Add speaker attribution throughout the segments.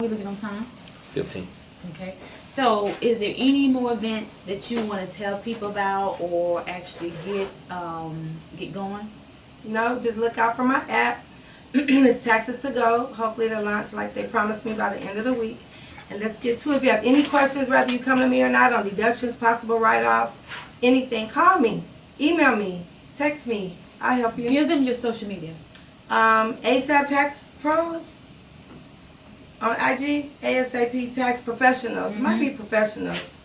Speaker 1: We looking on time?
Speaker 2: 15.
Speaker 1: Okay. So, is there any more events that you want to tell people about or actually get going?
Speaker 3: No, just look out for my app. It's Taxes to Go. Hopefully it'll launch like they promised me by the end of the week. And let's get to it. If you have any questions, whether you come to me or not, on deductions, possible write-offs, anything, call me, email me, text me. I'll help you.
Speaker 1: Give them your social media.
Speaker 3: ASAP Tax Pros on IG, ASAP Tax Professionals. It might be professionals.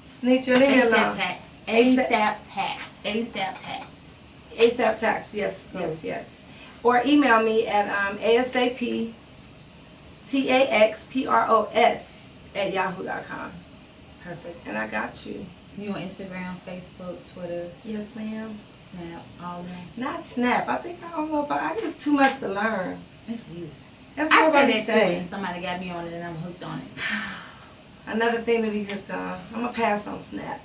Speaker 3: Sneak your name along.
Speaker 1: ASAP Tax. ASAP Tax. ASAP Tax.
Speaker 3: ASAP Tax, yes. Or email me at ASAP TAXPROS@yahoo.com.
Speaker 1: Perfect.
Speaker 3: And I got you.
Speaker 1: You on Instagram, Facebook, Twitter?
Speaker 3: Yes, ma'am.
Speaker 1: Snap, all of them?
Speaker 3: Not Snap. I don't know if I just too much to learn.
Speaker 1: It's you.
Speaker 3: That's
Speaker 1: I
Speaker 3: what
Speaker 1: said
Speaker 3: I
Speaker 1: that
Speaker 3: say.
Speaker 1: too, and somebody got me on it, and I'm hooked on it.
Speaker 3: Another thing to be hooked on. I'm going to pass on Snap.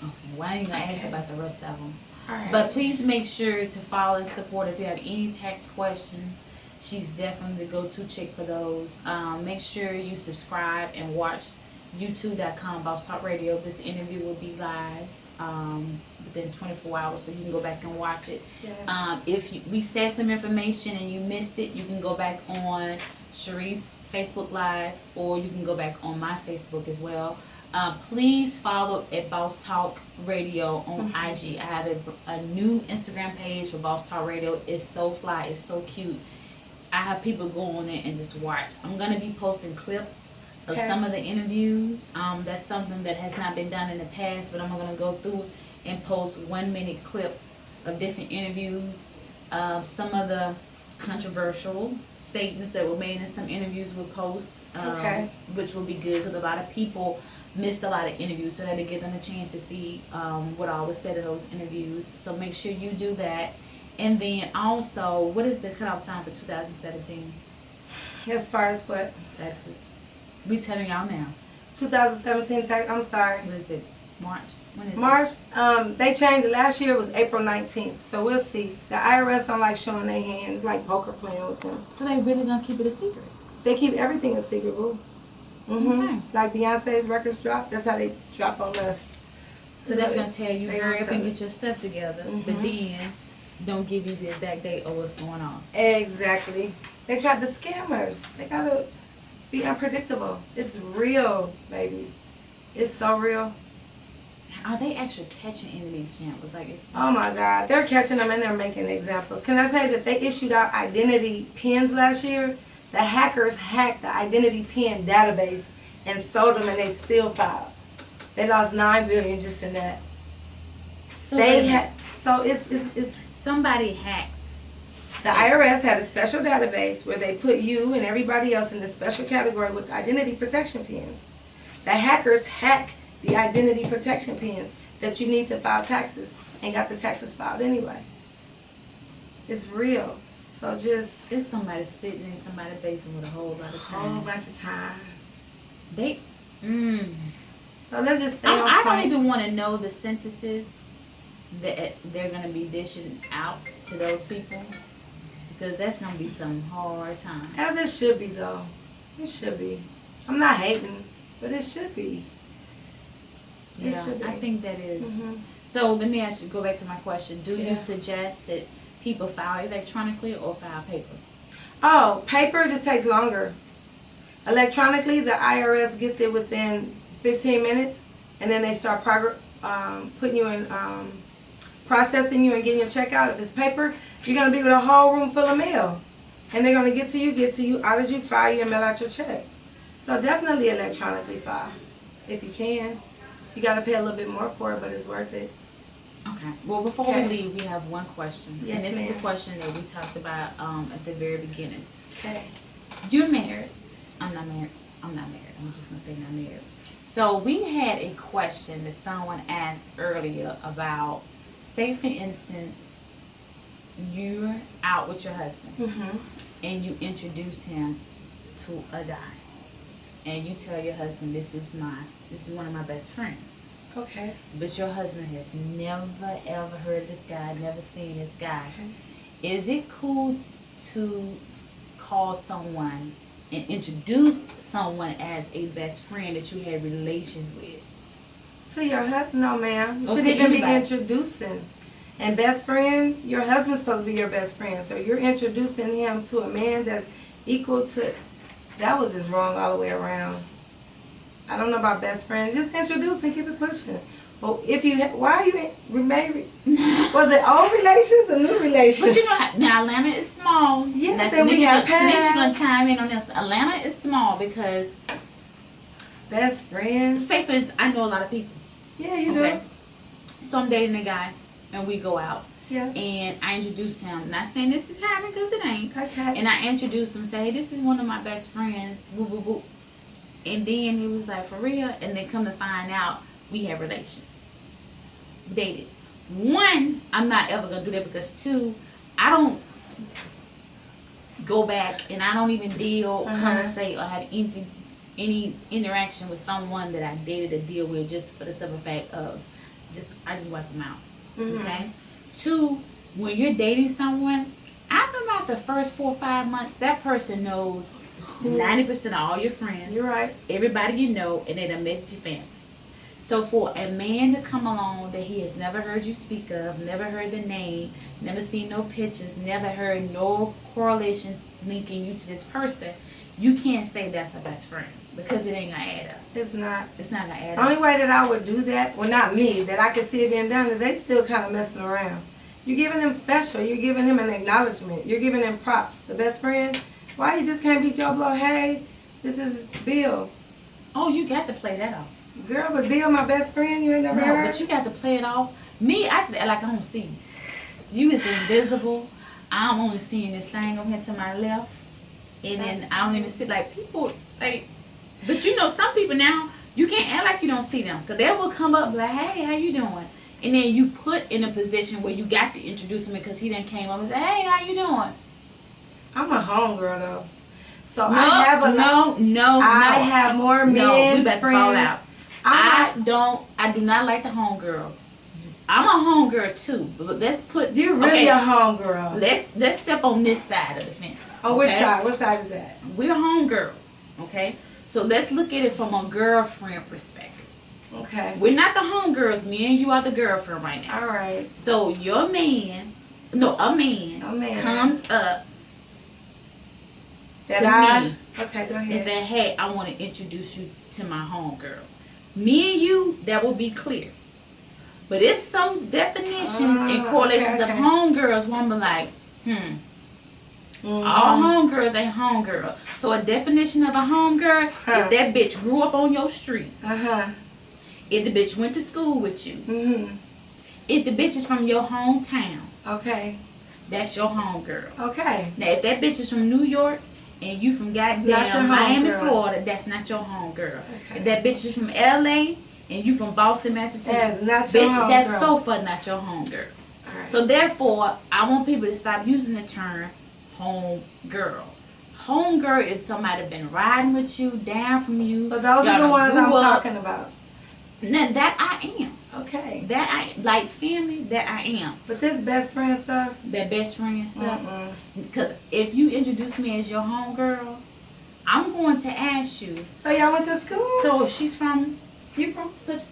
Speaker 1: Okay, well, I ain't gonna ask about the rest of them.
Speaker 3: All right.
Speaker 1: But please make sure to follow and support. If you have any tax questions, she's definitely the go-to chick for those. Make sure you subscribe and watch youtube.com BAUSE Talk Radio. This interview will be live within 24 hours, so you can go back and watch it.
Speaker 3: Yes.
Speaker 1: If we said some information and you missed it, you can go back on Cherisa Facebook Live, or you can go back on my Facebook as well. Please follow at BAUSE Talk Radio on IG. I have a new Instagram page for BAUSE Talk Radio. It's so fly. It's so cute. I have people go on there and just watch. I'm going to be posting clips of some of the interviews. That's something that has not been done in the past, but I'm going to go through and post 1-minute clips of different interviews. Some of the controversial statements that were made in some interviews will post, which will be good because a lot of people missed a lot of interviews, so that'll give them a chance to see what all was said in those interviews. So make sure you do that. And then also, what is the cutoff time for 2017?
Speaker 3: As far as what?
Speaker 1: Taxes. We telling y'all now.
Speaker 3: 2017 tax, I'm sorry.
Speaker 1: What is it? March? When is
Speaker 3: March. They changed it. Last year it was April 19th. So we'll see. The IRS don't like showing their hands. It's like poker playing with them.
Speaker 1: So they really gonna keep it a secret?
Speaker 3: They keep everything a secret, boo. Like Beyonce's records drop. That's how they drop on us.
Speaker 1: So that's gonna tell you hurry up and get your stuff together, but then don't give you the exact date of what's going on.
Speaker 3: Exactly. They tried the scammers. They gotta be unpredictable. It's real, baby. It's so real.
Speaker 1: Are they actually catching any of these scammers? Like it's.
Speaker 3: Oh my God, they're catching them and they're making examples. Can I tell you that they issued out identity pins last year? The hackers hacked the identity pin database and sold them, and they still filed. They lost $9 billion just in that.
Speaker 1: So
Speaker 3: it's
Speaker 1: somebody hacked.
Speaker 3: The IRS had a special database where they put you and everybody else in the special category with identity protection pins. The hackers hack the identity protection pins that you need to file taxes and got the taxes filed anyway. It's real. So just...
Speaker 1: It's somebody sitting in somebody's basement with a whole lot of time.
Speaker 3: A whole bunch of time. So let's just stay on point.
Speaker 1: I don't even want to know the sentences that they're going to be dishing out to those people, because that's going to be some hard time.
Speaker 3: As it should be, though. It should be. I'm not hating, but it should be.
Speaker 1: Yeah, I think that is. So let me ask you, go back to my question. Do you suggest that people file electronically or file paper?
Speaker 3: Oh, paper just takes longer. Electronically, the IRS gets it within 15 minutes, and then they start putting you in, processing you and getting your check out. If it's paper, you're going to be with a whole room full of mail, and they're going to get to you, audit you, file you, and mail out your check. So definitely electronically file, if you can. You got to pay a little bit more for it, but it's worth it.
Speaker 1: Okay. Well, before we leave, we have one question.
Speaker 3: Yes,
Speaker 1: and this is a
Speaker 3: ma'am.
Speaker 1: question that we talked about at the very beginning.
Speaker 3: Okay.
Speaker 1: You're married. I'm not married. I'm just going to say not married. So we had a question that someone asked earlier about, say for instance, you're out with your husband and you introduce him to a guy. And you tell your husband, this is one of my best friends.
Speaker 3: Okay.
Speaker 1: But your husband has never ever heard of this guy, never seen this guy. Okay. Is it cool to call someone and introduce someone as a best friend that you had relations with.
Speaker 3: To your husband? No, ma'am. You
Speaker 1: Oh,
Speaker 3: should
Speaker 1: to
Speaker 3: even be
Speaker 1: anybody.
Speaker 3: introducing. And best friend, your husband's supposed to be your best friend. So you're introducing him to a man that's equal to. That was just wrong all the way around. I don't know about best friend. Just introduce and keep it pushing. Well, if you, why are you remarried? Was it old relations or new relations?
Speaker 1: But you know, now Atlanta is small.
Speaker 3: Yes,
Speaker 1: Now,
Speaker 3: and we have
Speaker 1: Tanisha gonna
Speaker 3: past.
Speaker 1: chime in on this. Atlanta is small because,
Speaker 3: Best friends.
Speaker 1: say for instance, I know a lot of people.
Speaker 3: Yeah, you
Speaker 1: Okay.
Speaker 3: do.
Speaker 1: So I'm dating a guy, and we go out,
Speaker 3: Yes.
Speaker 1: and I introduce him. Not saying this is happening because it ain't.
Speaker 3: Okay.
Speaker 1: And I introduce him, say, hey, this is one of my best friends. Boo boo boo. And then he was like, for real. And then come to find out, we have relations. Dated. One, I'm not ever gonna do that because two, I don't go back and I don't even deal, conversate, or have any interaction with someone that I dated or deal with just for the simple fact of I just wipe them out. Okay. Two, when you're dating someone, after about the first 4 or 5 months, that person knows 90% of all your friends.
Speaker 3: You're right.
Speaker 1: Everybody you know, and they done met your family. So for a man to come along that he has never heard you speak of, never heard the name, never seen no pictures, never heard no correlations linking you to this person, you can't say that's a best friend because it ain't gonna add up.
Speaker 3: It's not.
Speaker 1: It's not gonna add
Speaker 3: The
Speaker 1: up.
Speaker 3: only way that I would do that, well, not me, that I could see it being done is they still kind of messing around. You're giving them special. You're giving them an acknowledgement. You're giving them props. The best friend, why you just can't be Joe Blow? Hey, this is Bill.
Speaker 1: Oh, you got to play that off.
Speaker 3: Girl, but Bill, my best friend, you ain't never
Speaker 1: No,
Speaker 3: heard?
Speaker 1: but you got to play it off. Me, I just act like I don't see you. You is invisible. I'm only seeing this thing over here to my left. And then I don't even see, like, people, like, but you know, some people now, you can't act like you don't see them. Because they will come up like, hey, how you doing? And then you put in a position where you got to introduce him because he then came up and said, hey, how you doing?
Speaker 3: I'm a homegirl, though. So I have a
Speaker 1: I
Speaker 3: have more men
Speaker 1: No, we about to
Speaker 3: friends.
Speaker 1: fall out. I do not like the homegirl. I'm a homegirl too, but let's put
Speaker 3: You're really a homegirl.
Speaker 1: Let's step on this side of the fence.
Speaker 3: Oh, which side? What side is that?
Speaker 1: We're homegirls, okay? So let's look at it from a girlfriend perspective.
Speaker 3: Okay.
Speaker 1: We're not the homegirls. Me and you are the girlfriend right now.
Speaker 3: All right.
Speaker 1: So your man, a man comes up to me.
Speaker 3: Okay, go
Speaker 1: And
Speaker 3: ahead.
Speaker 1: say, hey, I want to introduce you to my homegirl. Me and you, that will be clear. But it's some definitions and correlations of homegirls. One be like, all homegirls ain't homegirl. So a definition of a homegirl, if that bitch grew up on your street, if the bitch went to school with you, if the bitch is from your hometown,
Speaker 3: Okay.
Speaker 1: that's your homegirl.
Speaker 3: Okay.
Speaker 1: Now, if that bitch is from New York and you from
Speaker 3: Not your
Speaker 1: goddamn Miami,
Speaker 3: homegirl.
Speaker 1: Florida, that's not your homegirl.
Speaker 3: Okay.
Speaker 1: If that bitch is from LA and you from Boston, Massachusetts,
Speaker 3: That's not your
Speaker 1: bitch, that's
Speaker 3: homegirl.
Speaker 1: so far not your homegirl.
Speaker 3: All right.
Speaker 1: So therefore, I want people to stop using the term homegirl. Homegirl is somebody been riding with you, down from you.
Speaker 3: But those are
Speaker 1: y'all
Speaker 3: the ones
Speaker 1: grew
Speaker 3: I'm
Speaker 1: up.
Speaker 3: talking about.
Speaker 1: Now, that I am.
Speaker 3: Okay.
Speaker 1: That I like family. That I am.
Speaker 3: But this best friend stuff.
Speaker 1: That best friend stuff.
Speaker 3: Mm-mm.
Speaker 1: Because if you introduce me as your homegirl, I'm going to ask you.
Speaker 3: So y'all went to school?
Speaker 1: So she's from. You from such?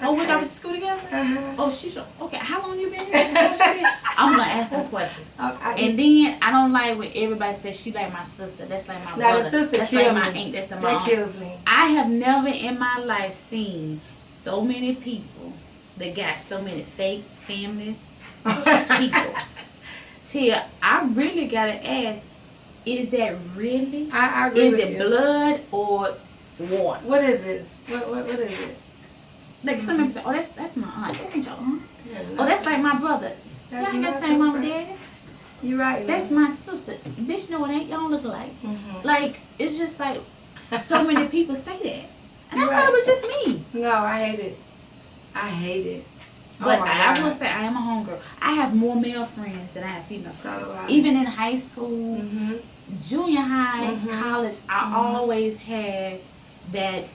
Speaker 1: Oh, we
Speaker 3: Okay.
Speaker 1: got to school together.
Speaker 3: Uh-huh.
Speaker 1: Oh, she's from. Okay, how long you been here? How long she been? I'm gonna ask some questions.
Speaker 3: Okay.
Speaker 1: And then I don't like when everybody says she like my sister. That's like my
Speaker 3: Now
Speaker 1: brother.
Speaker 3: the sister
Speaker 1: That's
Speaker 3: kills
Speaker 1: like my
Speaker 3: me.
Speaker 1: aunt. That's like my
Speaker 3: That
Speaker 1: aunt.
Speaker 3: kills me.
Speaker 1: I have never in my life seen so many people that got so many fake family people. Tia, I really gotta ask, is that really?
Speaker 3: I agree
Speaker 1: Is
Speaker 3: with
Speaker 1: it
Speaker 3: you.
Speaker 1: blood or water?
Speaker 3: What is this? What is it?
Speaker 1: Like some people say, oh that's my aunt. That ain't your aunt.
Speaker 3: Yeah,
Speaker 1: Oh, that's like my brother.
Speaker 3: That's
Speaker 1: Y'all ain't got the
Speaker 3: not
Speaker 1: same
Speaker 3: your
Speaker 1: mama
Speaker 3: brother.
Speaker 1: daddy.
Speaker 3: You're right.
Speaker 1: That's my sister. Bitch, no, it ain't. Y'all look alike.
Speaker 3: Mhm.
Speaker 1: Like, it's just like so many people say that. And
Speaker 3: You're
Speaker 1: I thought it
Speaker 3: right.
Speaker 1: was just me.
Speaker 3: No, I hate it. I hate it.
Speaker 1: But
Speaker 3: Oh my
Speaker 1: I
Speaker 3: God.
Speaker 1: will say I am a homegirl. I have more male friends than I have female
Speaker 3: So
Speaker 1: friends.
Speaker 3: do I.
Speaker 1: Even in high school,
Speaker 3: Mm-hmm.
Speaker 1: junior high,
Speaker 3: Mhm.
Speaker 1: college, I always had that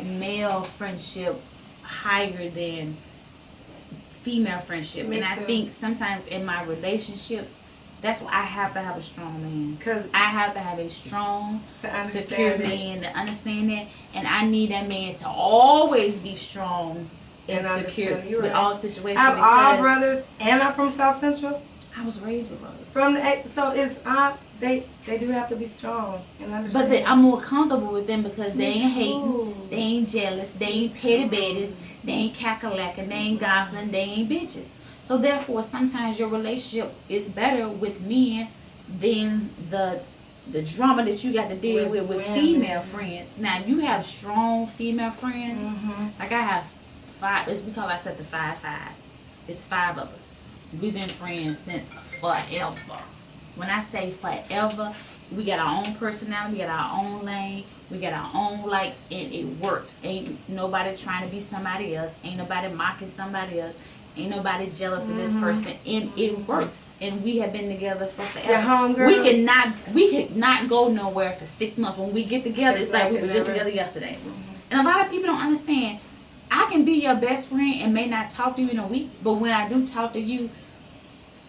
Speaker 1: male friendship higher than female friendship.
Speaker 3: Me
Speaker 1: and I
Speaker 3: too.
Speaker 1: think sometimes in my relationships, That's why I have to have a strong man.
Speaker 3: Because
Speaker 1: I have to have a strong, secure man to understand that. And I need that man to always be strong and secure with all situations.
Speaker 3: I have all brothers, and I'm from South Central.
Speaker 1: I was raised with brothers.
Speaker 3: So it's they do have to be strong and understand.
Speaker 1: But I'm more comfortable with them because they ain't hating, they ain't jealous, they ain't teddy bears, they ain't cackalaacking, they ain't gossiping, they ain't bitches. So therefore, sometimes your relationship is better with men than the drama that you got to deal with female friends. Now you have strong female friends. Like I have 5. We call ourselves the 5-5. It's 5 of us. We've been friends since forever. When I say forever, we got our own personality, we got our own lane, we got our own likes, and it works. Ain't nobody trying to be somebody else. Ain't nobody mocking somebody else. Ain't nobody jealous of this person, and it works. And we have been together for forever.
Speaker 3: Your homegirls.
Speaker 1: We could not go nowhere for 6 months. When we get together, it's like we were just together yesterday. And a lot of people don't understand. I can be your best friend and may not talk to you in a week, but when I do talk to you,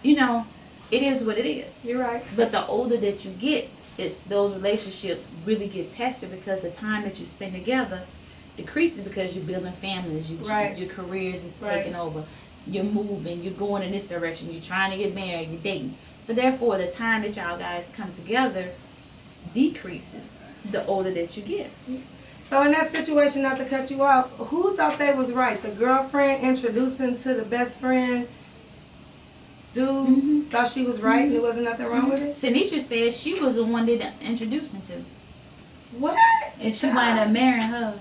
Speaker 1: you know, it is what it is.
Speaker 3: You're right.
Speaker 1: But the older that you get, it's those relationships really get tested because the time that you spend together decreases because you're building families, your careers is taking over, you're moving, you're going in this direction, you're trying to get married, you're dating. So therefore, the time that y'all guys come together decreases the older that you get.
Speaker 3: So in that situation, not to cut you off, who thought they was right? The girlfriend introducing to the best friend dude thought she was right and there wasn't nothing wrong with it?
Speaker 1: Sinitra said she was the one that introduced him to.
Speaker 3: What?
Speaker 1: And she wound up marrying her.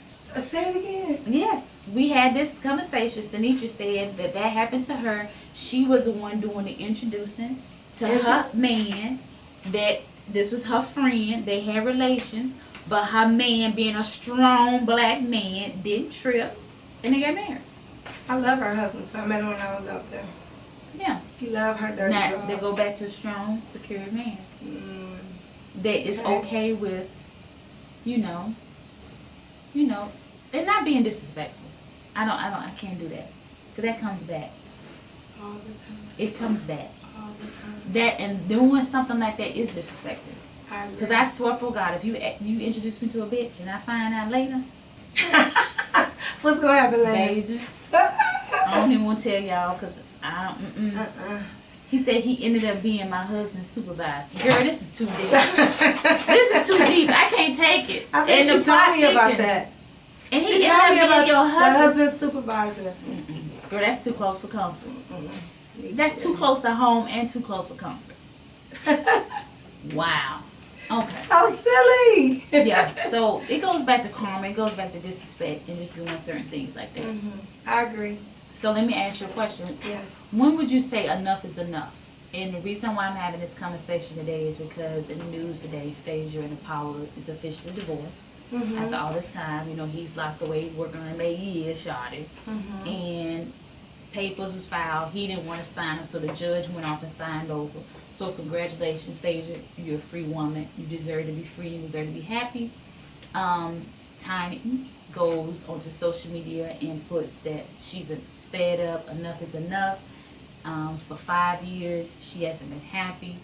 Speaker 3: Say it again.
Speaker 1: Yes. We had this conversation. Sinitra said that happened to her. She was the one doing the introducing to her man. That this was her friend. They had relations. But her man, being a strong black man, didn't trip. And they got married.
Speaker 3: I love her husband, so I met him when I was out there.
Speaker 1: Yeah.
Speaker 3: He loved her dirty
Speaker 1: Now, they go back to a strong, secure man. That is okay with, you know, and not being disrespectful. I can't do that. Because that comes back.
Speaker 3: All the time.
Speaker 1: It comes back.
Speaker 3: All the time.
Speaker 1: That, and doing something like that is disrespectful. Because I swear for God, if you introduce me to a bitch and I find out later.
Speaker 3: What's going to happen later?
Speaker 1: Baby. I don't even want to tell y'all because I don't. He said he ended up being my husband's supervisor. Girl, this is too deep. This is too deep. I can't take it.
Speaker 3: I think she told me about that.
Speaker 1: And he ended up being your
Speaker 3: husband's supervisor.
Speaker 1: Girl, that's too close for comfort. That's too close to home and too close for comfort. Wow. Okay.
Speaker 3: So silly.
Speaker 1: Yeah. So it goes back to karma. It goes back to disrespect and just doing certain things like that.
Speaker 3: I agree.
Speaker 1: So let me ask you a question.
Speaker 3: Yes.
Speaker 1: When would you say enough is enough? And the reason why I'm having this conversation today is because in the news today, Phaedra and Apollo is officially divorced. After all this time, you know, he's locked away working on him 8 years, shawty. And papers was filed. He didn't want to sign them, so the judge went off and signed over. So congratulations, Phaedra. You're a free woman. You deserve to be free. You deserve to be happy. Tiny goes onto social media and puts that she's fed up. Enough is enough. For 5 years, she hasn't been happy.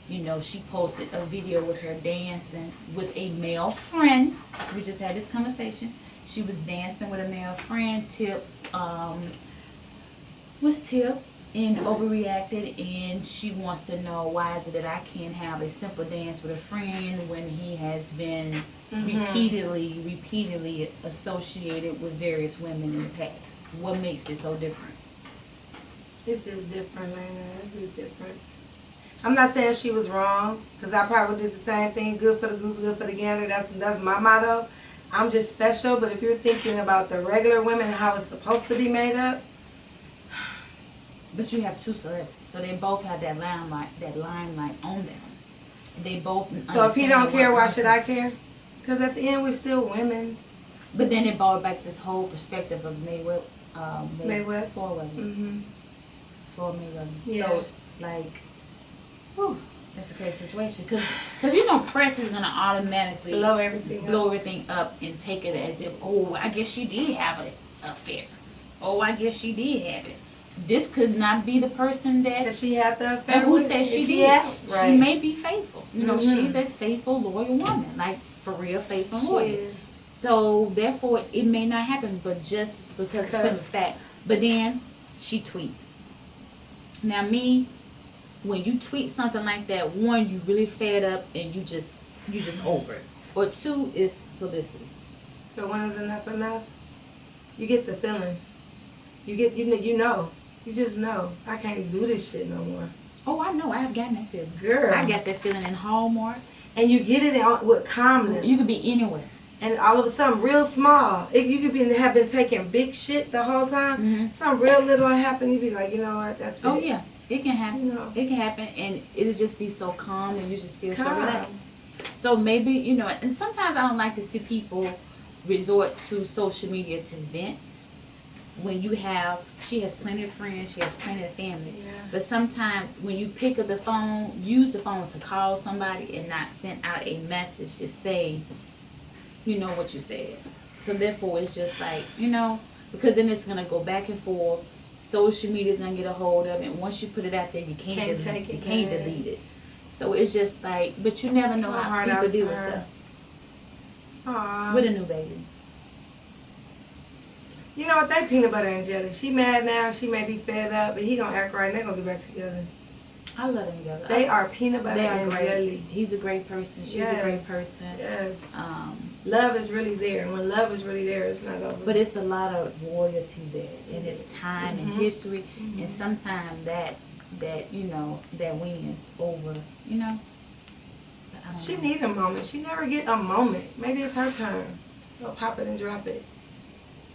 Speaker 1: You know, she posted a video with her dancing with a male friend. We just had this conversation. She was dancing with a male friend. Tip was Tip and overreacted, and she wants to know why is it that I can't have a simple dance with a friend when he has been repeatedly associated with various women in the past. What makes it so different?
Speaker 3: It's just different, Lena. It's just different. I'm not saying she was wrong, because I probably did the same thing. Good for the goose, good for the gander. That's my motto. I'm just special, but if you're thinking about the regular women and how it's supposed to be made up.
Speaker 1: But you have two celebrities, so they both have that limelight on them. They both.
Speaker 3: So if he don't care, why should I care? Because at the end, we're still women.
Speaker 1: But then it brought back this whole perspective of Mayweather. For Mayweather.
Speaker 3: Yeah.
Speaker 1: So, like, whew, that's a crazy situation. Because you know, press is going to automatically
Speaker 3: blow everything
Speaker 1: up and take it as if, oh, I guess she did have an affair. Oh, I guess she did have it. this could not be the person that
Speaker 3: she had the affair
Speaker 1: and who
Speaker 3: with,
Speaker 1: said she
Speaker 3: and
Speaker 1: did.
Speaker 3: had- right.
Speaker 1: She may be faithful. You know,
Speaker 3: Mhm.
Speaker 1: she's a faithful, loyal woman. Like, for real, faithful and
Speaker 3: She
Speaker 1: loyal.
Speaker 3: is.
Speaker 1: So, therefore, it may not happen, but just because of the simple fact. But then, she tweets. Now, me, when you tweet something like that, one, you really fed up and you just over it. Or two, it's publicity.
Speaker 3: So when is enough enough? You get the feeling. You know. You just know. I can't do this shit no more.
Speaker 1: Oh, I know. I've gotten that feeling.
Speaker 3: Girl.
Speaker 1: I got that feeling in Hallmark.
Speaker 3: And you get it out with calmness.
Speaker 1: You could be anywhere.
Speaker 3: And all of a sudden, real small. You could have been taking big shit the whole time.
Speaker 1: Mm-hmm.
Speaker 3: Some real little happen. You be like, you know what? That's it.
Speaker 1: Oh, yeah. It can happen.
Speaker 3: You know.
Speaker 1: It can happen. And it'll just be so calm and you just feel so
Speaker 3: Calm.
Speaker 1: relaxed. So maybe, you know, and sometimes I don't like to see people resort to social media to vent. When she has plenty of friends, she has plenty of family.
Speaker 3: Yeah.
Speaker 1: But sometimes when you pick up the phone, use the phone to call somebody and not send out a message to say, you know what you said. So therefore it's just like, you know, because then it's going to go back and forth. Social media is going to get a hold of it. And once you put it out there, you can't delete it. So it's just like, but you never know how people deal with stuff.
Speaker 3: Aww.
Speaker 1: With a new baby.
Speaker 3: You know what? They peanut butter and jelly. She mad now. She may be fed up, but he gonna act right and they gonna get back together.
Speaker 1: I love them together.
Speaker 3: They are peanut butter
Speaker 1: They are
Speaker 3: and
Speaker 1: great.
Speaker 3: jelly.
Speaker 1: He's a great person. She's a great person.
Speaker 3: Yes. Love is really there. And when love is really there, it's not over.
Speaker 1: But it's a lot of loyalty there. And it's time and history.
Speaker 3: Mm-hmm.
Speaker 1: And sometimes that you know, that wins over, you know. But I don't
Speaker 3: She
Speaker 1: know.
Speaker 3: need a moment. She never get a moment. Maybe it's her turn. Go pop it and drop it.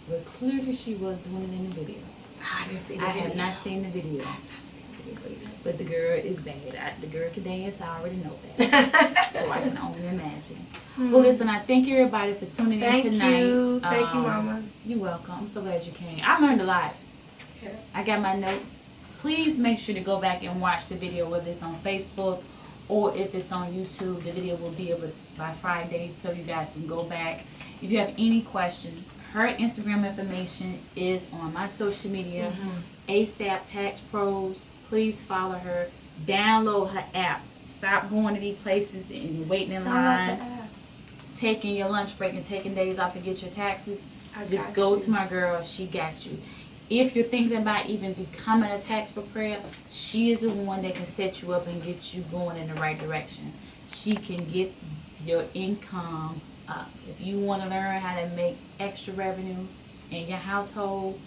Speaker 1: But clearly she was doing it in the video.
Speaker 3: I didn't see the
Speaker 1: I
Speaker 3: video.
Speaker 1: have not seen the video.
Speaker 3: I have not seen the video either.
Speaker 1: But the girl is bad. The girl can dance. I already know that. So I can only imagine. Well, listen, I thank everybody for tuning in tonight.
Speaker 3: Thank you, Mama.
Speaker 1: You're welcome. I'm so glad you came. I learned a lot.
Speaker 3: Yeah.
Speaker 1: I got my notes. Please make sure to go back and watch the video, whether it's on Facebook or if it's on YouTube. The video will be able by Friday, so you guys can go back. If you have any questions, her Instagram information is on my social media, ASAP Tax Pros. Please follow her. Download her app. Stop going to these places and waiting in line, taking your lunch break and taking days off to get your taxes. Just go to my girl. She got you. If you're thinking about even becoming a tax preparer, she is the one that can set you up and get you going in the right direction. She can get your income up. If you want to learn how to make extra revenue in your household,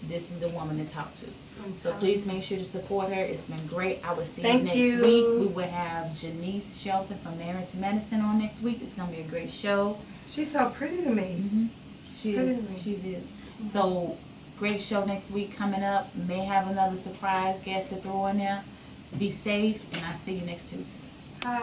Speaker 1: this is the woman to talk to. So please make sure to support her. It's been great. I will see you next week. We will have Janice Shelton from Married to Medicine on next week. It's going to be a great show.
Speaker 3: She's so pretty to me.
Speaker 1: She is. So great show next week coming up. May have another surprise guest to throw in there. Be safe, and I'll see you next Tuesday.
Speaker 3: Hi.